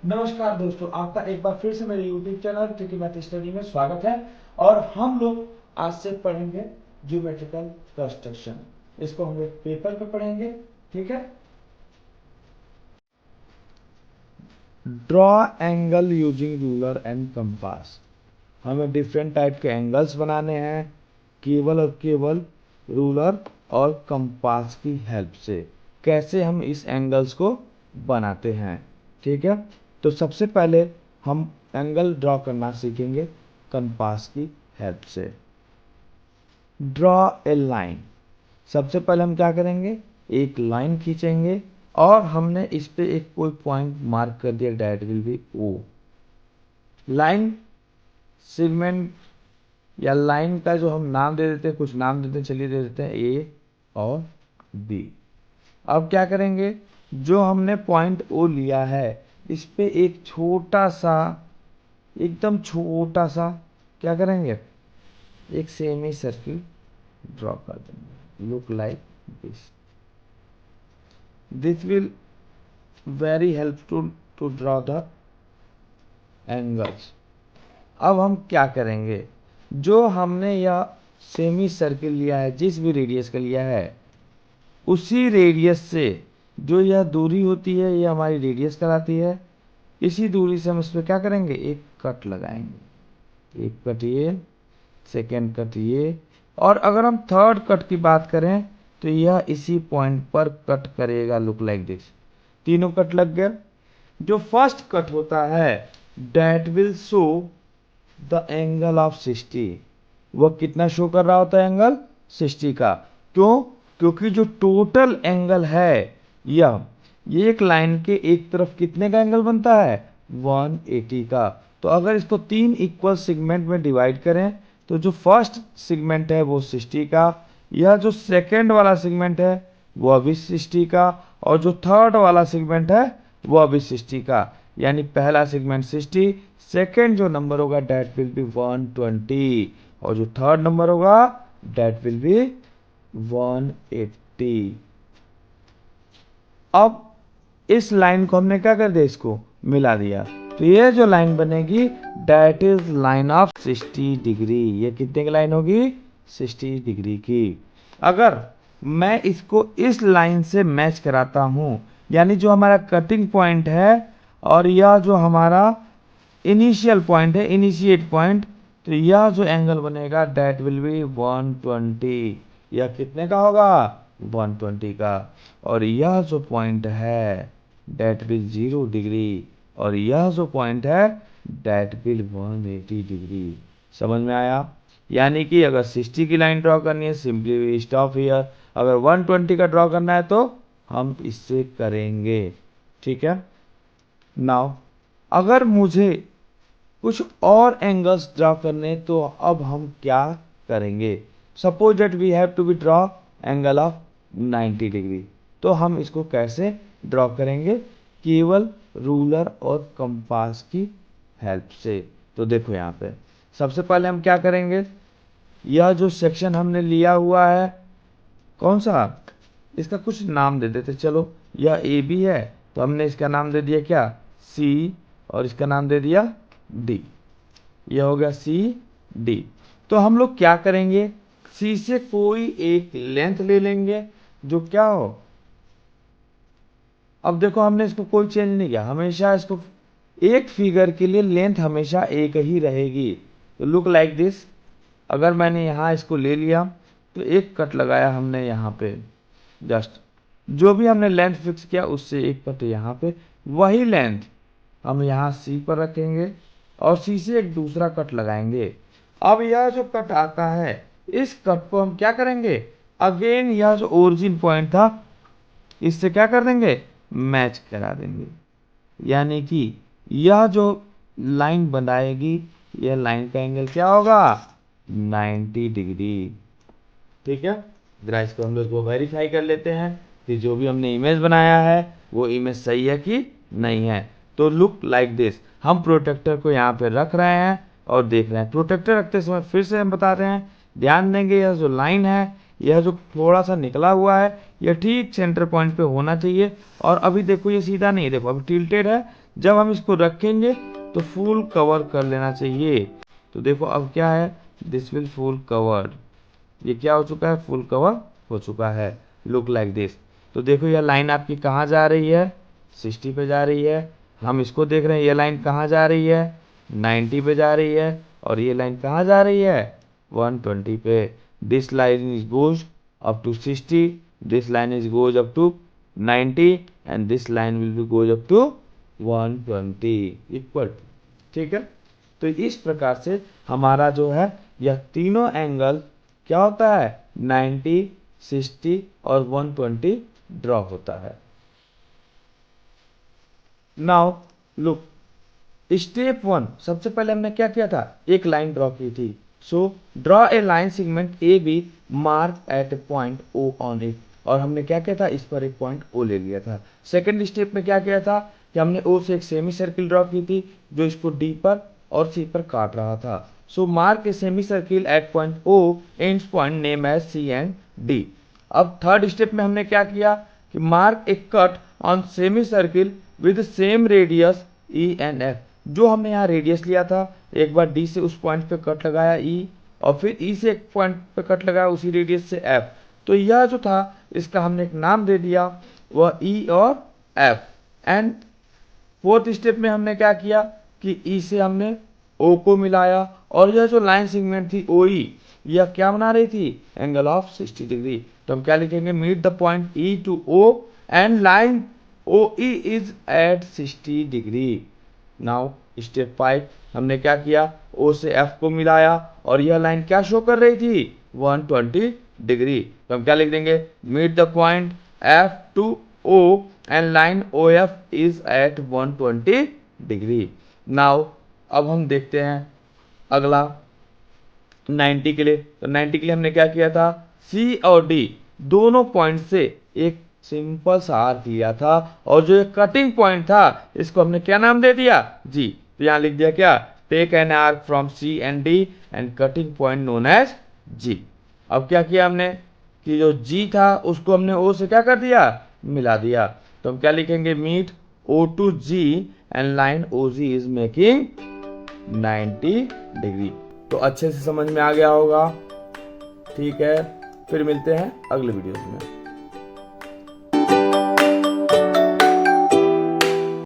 नमस्कार दोस्तों, आपका एक बार फिर से मेरे YouTube channel tricky math study में स्वागत है। और हम लोग आज से पढ़ेंगे ज्योमेट्रिकल कंस्ट्रक्शन। इसको हम लोग पेपर पे पढ़ेंगे, ठीक है। Draw angle using ruler and compass. हमें डिफरेंट टाइप के एंगल्स बनाने हैं केवल और केवल रूलर और कंपास की हेल्प से। कैसे हम इस एंगल्स को बनाते हैं, ठीक है। तो सबसे पहले हम एंगल ड्रॉ करना सीखेंगे कंपास की हेल्प से। Draw a line. सबसे पहले हम क्या करेंगे, एक लाइन खींचेंगे और हमने इस पे एक कोई पॉइंट मार्क कर दिया, that will be O. Line segment या लाइन का जो हम नाम दे देते हैं, कुछ नाम देते हैं, चलिए दे देते हैं ए और बी। अब क्या करेंगे, जो हमने पॉइंट ओ लिया है इस पे एक छोटा सा, एकदम छोटा सा क्या करेंगे, एक सेमी सर्किल ड्रॉ कर देंगे, look like this. This will very helpful to draw the angles. अब हम क्या करेंगे, जो हमने यह सेमी सर्किल लिया है, जिस भी रेडियस का लिया है, उसी रेडियस से जो यह दूरी होती है, यह हमारी रेडियस कहलाती है। इसी दूरी से हम इस पर क्या करेंगे, एक कट लगाएंगे। एक कट ये, सेकेंड कट ये, और अगर हम थर्ड कट की बात करें तो यह इसी पॉइंट पर कट करेगा, लुक लाइक दिस। तीनों कट लग गया। जो फर्स्ट कट होता है that will show the angle of 60। वह कितना शो कर रहा होता है, एंगल 60 का। क्यों? क्योंकि जो टोटल एंगल है यह, ये एक लाइन के एक तरफ कितने का एंगल बनता है, 180 का। तो अगर इसको तीन इक्वल सेगमेंट में डिवाइड करें तो जो फर्स्ट सेगमेंट है वो 60 का, यह जो सेकेंड वाला सेगमेंट है वह भी 60 का, और जो थर्ड वाला सेगमेंट है वह भी 60 का। यानी पहला सेगमेंट 60, सेकेंड जो नंबर होगा डेट विल बी 120, और जो थर्ड नंबर होगा डेट विल बी 180। अब इस लाइन को हमने क्या कर दिया, इसको मिला दिया, तो ये जो लाइन बनेगी that is line of 60 degree. ये कितने की लाइन होगी, 60 डिग्री की। अगर मैं इसको इस लाइन से मैच कराता हूं, यानी जो हमारा कटिंग पॉइंट है और यह जो हमारा इनिशियल पॉइंट है, इनिशिएट पॉइंट, तो यह जो एंगल बनेगा डेट विल बी 120। यह कितने का होगा, 120 का। और यह जो पॉइंट है डेट विल 0 डिग्री, और यह जो पॉइंट है डेट विल 180 डिग्री। समझ में आया? यानी कि अगर 60 की लाइन ड्रॉ करनी है, सिंपली स्टॉप हियर। अगर 120 का ड्रॉ करना है तो हम इससे करेंगे, ठीक है। नाउ अगर मुझे कुछ और एंगल्स ड्रॉ करने, तो अब हम क्या करेंगे। Suppose that we have to be draw angle of 90 degree. तो हम इसको कैसे ड्रॉ करेंगे, केवल रूलर और कंपास की हेल्प से। तो देखो यहाँ पे सबसे पहले हम क्या करेंगे, यह जो सेक्शन हमने लिया हुआ है, कौन सा, इसका कुछ नाम दे देते। चलो यह ए बी है तो हमने इसका नाम दे दिया क्या, सी, और इसका नाम दे दिया डी। यह हो गया सी डी। तो हम लोग क्या करेंगे, सी से कोई एक लेंथ ले लेंगे जो क्या हो। अब देखो हमने इसको कोई चेंज नहीं किया, हमेशा इसको एक फिगर के लिए लेंथ हमेशा एक ही रहेगी। तो लुक लाइक दिस। अगर मैंने यहाँ इसको ले लिया तो एक कट लगाया हमने यहाँ पे, जस्ट जो भी हमने लेंथ फिक्स किया उससे एक कट यहाँ पे, वही लेंथ हम यहाँ सी पर रखेंगे और सी से एक दूसरा कट लगाएंगे। अब यह जो कट आता है, इस कट को हम क्या करेंगे, अगेन यह जो ओरिजिन पॉइंट था इससे क्या कर देंगे, मैच करा देंगे। यानी कि यह जो लाइन बनाएगी, यह लाइन का एंगल क्या होगा, 90 डिग्री, ठीक है। जरा इसको हम लोग वो वेरीफाई कर लेते हैं कि जो भी हमने इमेज बनाया है वो इमेज सही है कि नहीं है। तो लुक लाइक दिस। हम प्रोटेक्टर को यहाँ पे रख रहे हैं और देख रहे हैं। प्रोटेक्टर रखते समय फिर से हम बता रहे हैं, ध्यान देंगे यह जो लाइन है यह जो थोड़ा सा निकला हुआ है यह ठीक सेंटर पॉइंट पे होना चाहिए। और अभी देखो ये सीधा नहीं है, देखो अभी टिल्टेड है। जब हम इसको रखेंगे तो फुल कवर कर लेना चाहिए। तो देखो अब क्या है, दिस विल फुल कवर, ये क्या हो चुका है, फुल कवर हो चुका है, लुक लाइक दिस। तो देखो यह लाइन आपकी कहाँ जा रही है, 60 पे जा रही है। हम इसको देख रहे हैं, ये लाइन कहाँ जा रही है, 90 पे जा रही है। और ये लाइन कहाँ जा रही है, 120 पे। This line is goes up to 60, this line is goes up to 90 and this line will be goes up to 120 equal. ठीक है, तो इस प्रकार से हमारा जो है यह तीनों एंगल क्या होता है, 90, 60 और 120 ड्रॉ होता है। नाउ लुक, स्टेप 1 सबसे पहले हमने क्या किया था, एक लाइन ड्रॉ की थी। So draw a line segment A B mark at a point O on it. और हमने क्या किया था, इस पर एक पॉइंट ओ ले लिया था। सेकंड स्टेप में क्या किया था कि हमने ओ से एक सेमी सर्किल ड्रॉ की थी जो इसको डी पर और सी पर काट रहा था। So mark a semicircle at point O, ends point name as C and D. अब थर्ड स्टेप में हमने क्या किया कि mark a cut on semicircle with same radius E and F. जो हमने यहाँ रेडियस लिया था, एक बार डी से उस पॉइंट पे कट लगाया ई, और फिर ई से एक पॉइंट पे कट लगाया उसी रेडियस से एफ। तो यह जो था इसका हमने एक नाम दे दिया, वह ई और एफ। एंड फोर्थ स्टेप में हमने क्या किया कि ई से हमने ओ को मिलाया, और यह जो लाइन सेगमेंट थी ओ ई, यह क्या बना रही थी, एंगल ऑफ 60 डिग्री। तो हम क्या लिखेंगे, meet the point E to O and line O E is at 60 degree. Now step 5 हमने क्या किया, ओ से एफ को मिलाया और यह लाइन क्या शो कर रही थी, 120 डिग्री। तो हम क्या लिख देंगे, meet the point F to O and line O F is at 120 degree. Now अब हम देखते हैं अगला 90 के लिए। तो 90 के लिए हमने क्या किया था, सी और डी दोनों पॉइंट से एक सिंपल सा आर्क लिया था, और जो एक कटिंग पॉइंट था इसको हमने क्या नाम दे दिया, जी। तो यहाँ लिख दिया क्या, take an arc from C and D and cutting point known as G. अब क्या किया हमने कि जो जी था उसको हमने ओ से क्या कर दिया, मिला दिया। तो हम क्या लिखेंगे, meet O to G and line O G is making 90 degree. तो अच्छे से समझ में आ गया होगा। ठीक है, फिर मिलते हैं अगले वीडियो में।